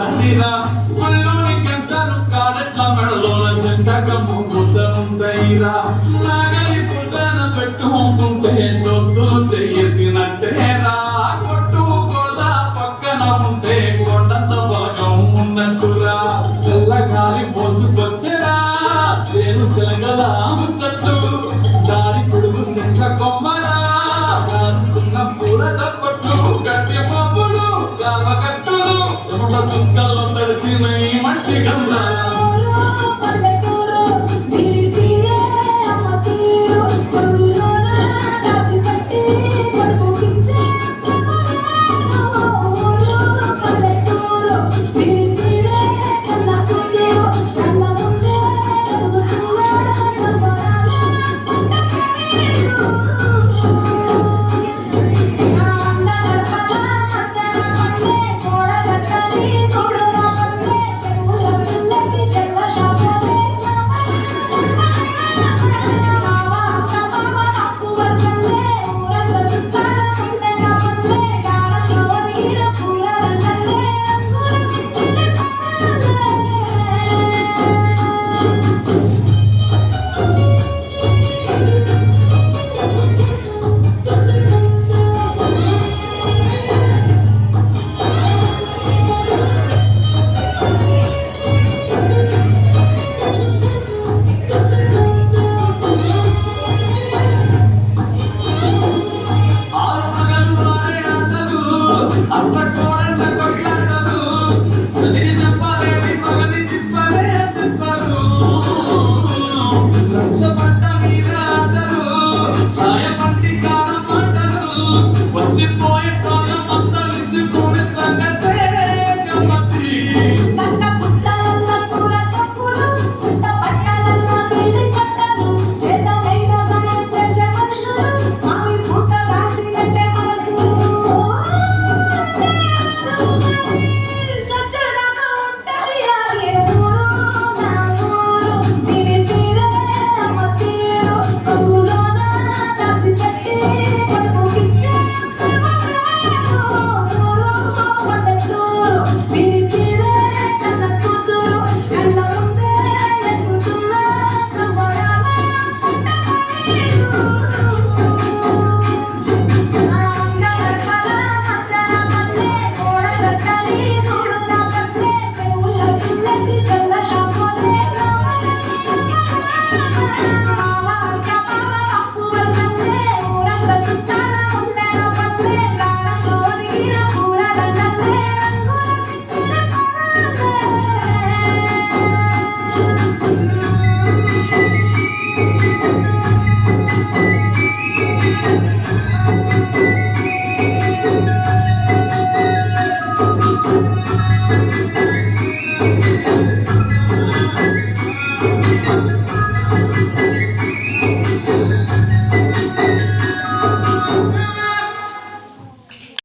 అదిరా ముళ్ళోని గంటలు కాడట్ల మెడలోన చెంటకమ్ము ముద్దముందైరా నాగలి పూజన పెట్టుకుంటుంటే దోస్తులు చేసినట్టేరా కొట్టు గోదా పక్కన ఉంటే కొండంత భాగం ఉన్నట్టురా చల్లగాలి మోసుకొచ్చరా సేను శిలగల ముచ్చట్టు దారి పొడుగు సెంట్ల కొమ్మరా దారుతున్న పూల చప్పట్లు గట్టి పప్పులు లాభకట్టులు చెమట సుక్కల్లో తడిసిన ఈ మట్టి గంధ అప్ప కోడళ్ళ కొట్ల